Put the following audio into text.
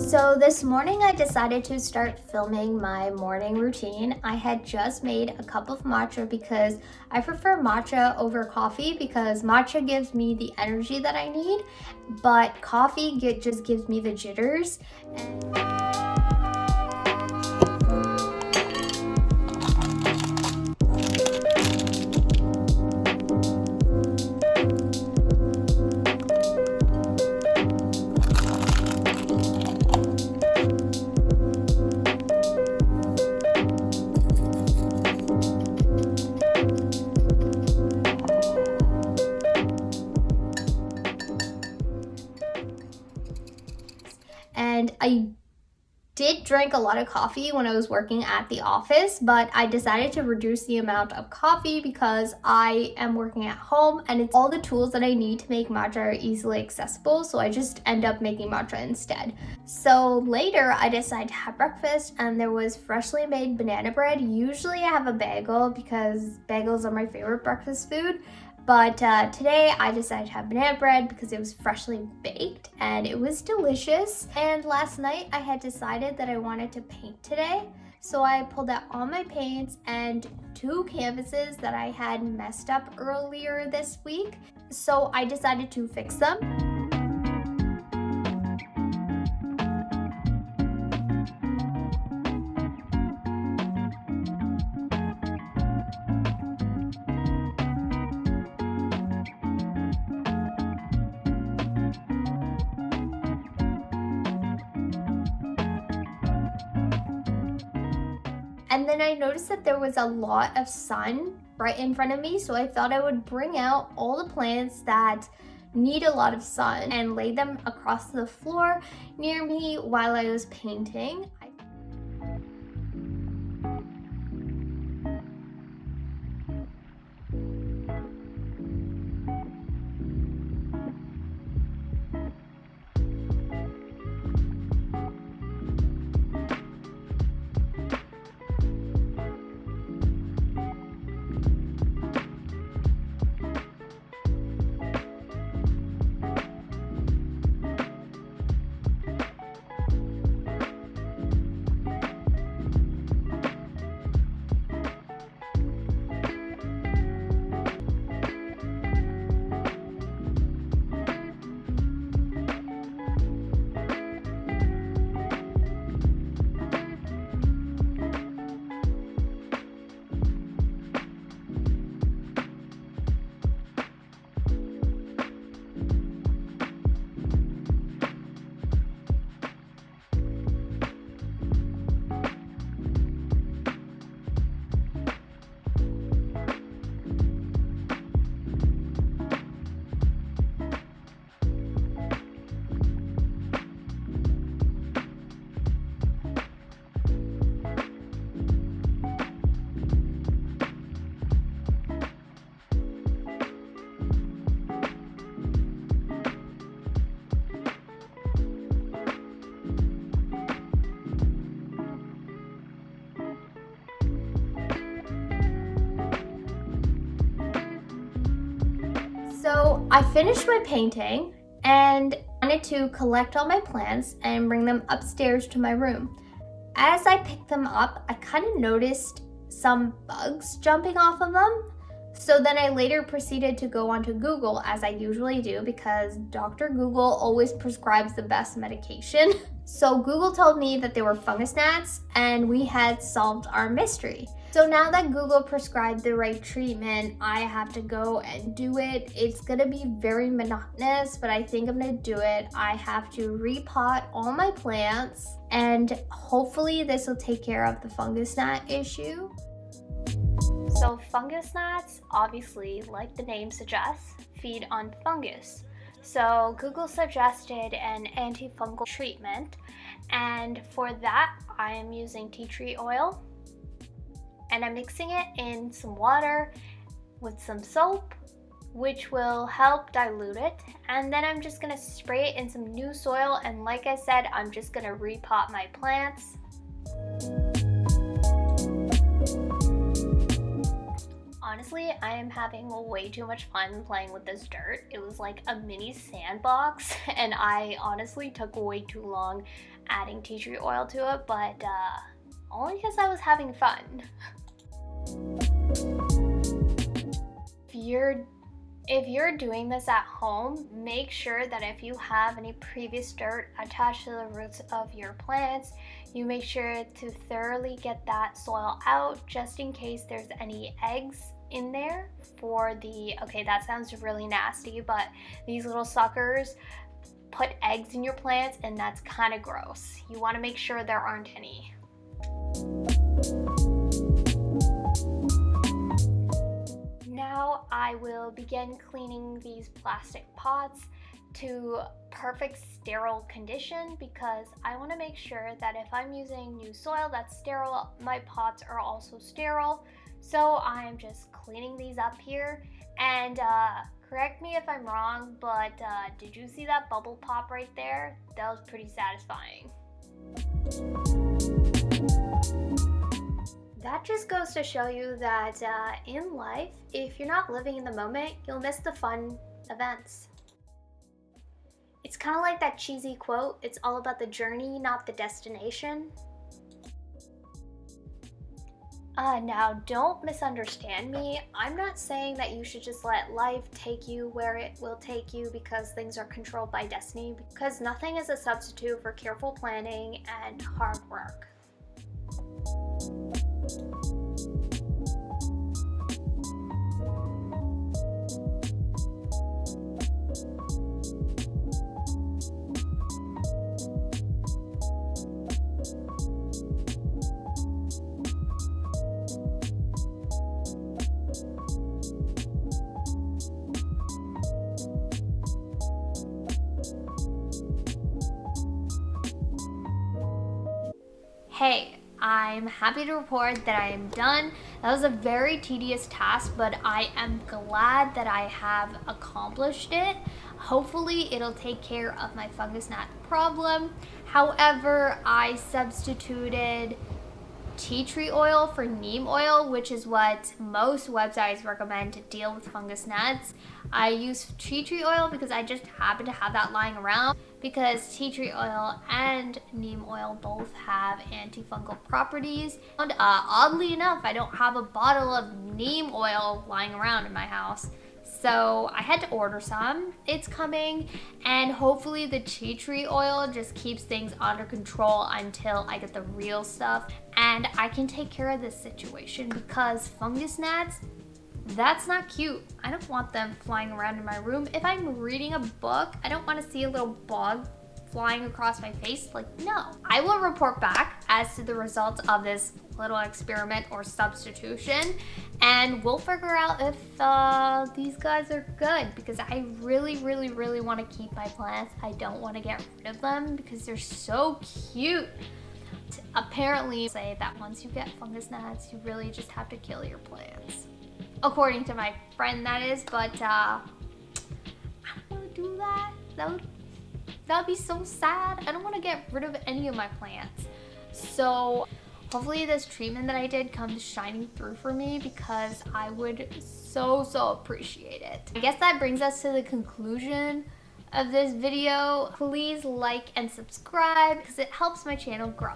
So this morning I decided to start filming my morning routine. I had just made a cup of matcha because I prefer matcha over coffee because matcha gives me the energy that I need, but coffee just gives me the jitters. And I did drink a lot of coffee when I was working at the office, but I decided to reduce the amount of coffee because I am working at home and it's all the tools that I need to make matcha are easily accessible, so I just end up making matcha instead. So later I decided to have breakfast and there was freshly made banana bread. Usually I have a bagel because bagels are my favorite breakfast food. But today I decided to have banana bread because it was freshly baked and it was delicious. And last night I had decided that I wanted to paint today. So I pulled out all my paints and 2 canvases that I had messed up earlier this week. So I decided to fix them. And then I noticed that there was a lot of sun right in front of me, so I thought I would bring out all the plants that need a lot of sun and lay them across the floor near me while I was painting. So I finished my painting and wanted to collect all my plants and bring them upstairs to my room. As I picked them up, I kind of noticed some bugs jumping off of them. So then I later proceeded to go onto Google, as I usually do, because Dr. Google always prescribes the best medication. So Google told me that they were fungus gnats and we had solved our mystery. So now that Google prescribed the right treatment, I have to go and do it. It's gonna be very monotonous, but I think I'm gonna do it. I have to repot all my plants and hopefully this will take care of the fungus gnat issue. So fungus gnats, obviously, like the name suggests, feed on fungus. So Google suggested an antifungal treatment, and for that I am using tea tree oil, and I'm mixing it in some water with some soap, which will help dilute it, and then I'm just gonna spray it in some new soil, and like I said, I'm just gonna repot my plants. Honestly, I am having way too much fun playing with this dirt. It was like a mini sandbox, and I honestly took way too long adding tea tree oil to it, but only because I was having fun. If you're doing this at home, make sure that if you have any previous dirt attached to the roots of your plants, you make sure to thoroughly get that soil out just in case there's any eggs in there for the, okay, that sounds really nasty, but these little suckers put eggs in your plants and that's kind of gross. You want to make sure there aren't any. Now I will begin cleaning these plastic pots to perfect sterile condition because I want to make sure that if I'm using new soil that's sterile, my pots are also sterile. So I'm just cleaning these up here, and correct me if I'm wrong, but did you see that bubble pop right there? That was pretty satisfying. That just goes to show you that in life, if you're not living in the moment, you'll miss the fun events. It's kind of like that cheesy quote, it's all about the journey, not the destination. Now, don't misunderstand me. I'm not saying that you should just let life take you where it will take you because things are controlled by destiny, because nothing is a substitute for careful planning and hard work. Hey, I'm happy to report that I am done. That was a very tedious task, but I am glad that I have accomplished it. Hopefully it'll take care of my fungus gnat problem. However, I substituted tea tree oil for neem oil, which is what most websites recommend to deal with fungus gnats. I use tea tree oil because I just happen to have that lying around, because tea tree oil and neem oil both have antifungal properties. And oddly enough, I don't have a bottle of neem oil lying around in my house. So I had to order some. It's coming, and hopefully the tea tree oil just keeps things under control until I get the real stuff and I can take care of this situation, because fungus gnats, that's not cute. I don't want them flying around in my room. If I'm reading a book, I don't want to see a little bug flying across my face. Like, no. I will report back as to the results of this little experiment or substitution, and we'll figure out if these guys are good, because I really want to keep my plants. I don't want to get rid of them because they're so cute. Apparently say that once you get fungus gnats, you really just have to kill your plants. According to my friend, that is, but I don't want to do that. That would be so sad. I don't want to get rid of any of my plants. So hopefully this treatment that I did comes shining through for me, because I would so appreciate it. I guess that brings us to the conclusion of this video. Please like and subscribe because it helps my channel grow.